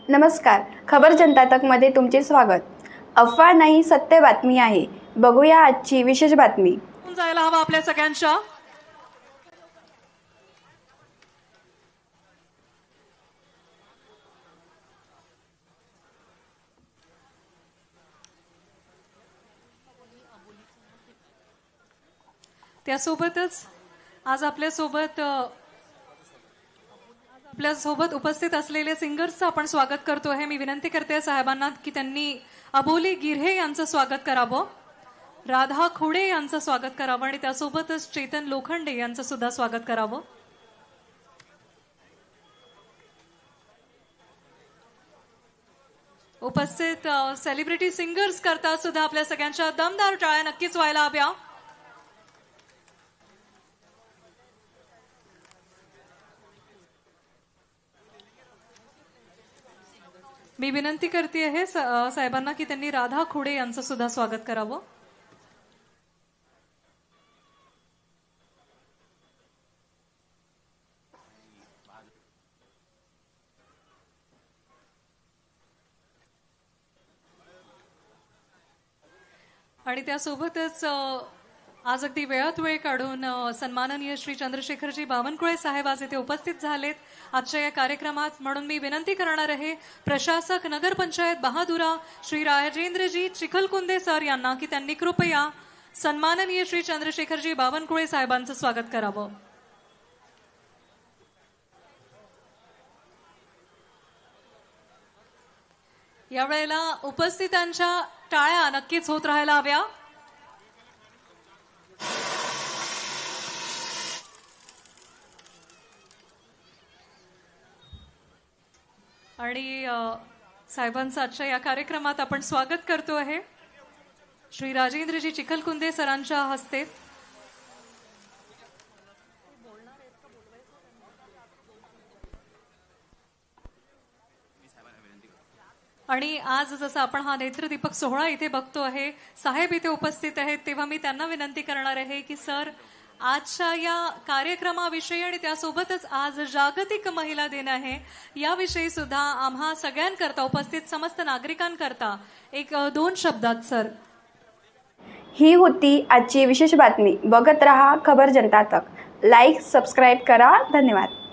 नमस्कार. खबर जनता तकमध्ये तुमचे स्वागत. अफवा नाही, सत्य बातमी आहे. बघूया आजची विशेष बातमी. जायला हवा आपल्या सगळ्यांच्या. त्यासोबतच आज आपल्यासोबत उपस्थित असलेले सिंगर्सचं आपण स्वागत करतो आहे. मी विनंती करते साहेबांना की त्यांनी अबोली गिऱ्हे यांचं स्वागत करावं, राधा खुडे यांचं स्वागत करावं आणि त्यासोबतच चेतन लोखंडे यांचं सुद्धा स्वागत करावं. उपस्थित सेलिब्रिटी सिंगर्स करता सुद्धा आपल्या सगळ्यांच्या दमदार टाळ्या नक्कीच व्हायला हव्या. मी विनंती करते आहे साहेबांना की त्यांनी राधा खुडे यांचं सुद्धा स्वागत करावं. आणि त्यासोबतच आज अगदी वेळात वेळ काढून सन्माननीय श्री चंद्रशेखरजी बावनकुळे साहेब आज इथे उपस्थित झालेत आजच्या या कार्यक्रमात. म्हणून मी विनंती करणार आहे प्रशासक नगरपंचायत बहादुरा श्री राजेंद्रजी चिखलकुंदे सर यांना की त्यांनी कृपया सन्माननीय श्री चंद्रशेखरजी बावनकुळे साहेबांचं स्वागत करावं. यावेळेला उपस्थितांच्या टाळ्या नक्कीच होत राहायला हव्या. आणि साहेबांचं आजच्या या कार्यक्रमात आपण स्वागत करतो आहे श्री राजेंद्रजी चिखलकुंदे सरांच्या हस्ते. आणि आज जसं आपण हा नेत्रदीपक सोहळा इथे बघतो आहे, साहेब इथे उपस्थित आहेत, तेव्हा मी त्यांना विनंती करणार आहे की सर आजच्या या कार्यक्रमाविषयी आणि त्यासोबतच आज जागतिक महिला दिन आहे याविषयी सुद्धा आम्हा सगळ्यांकरता उपस्थित समस्त नागरिकांकरता एक दोन शब्दात सर. ही होती आजची विशेष बातमी. बघत रहा खबर जनता तक. लाईक, सबस्क्राईब करा. धन्यवाद.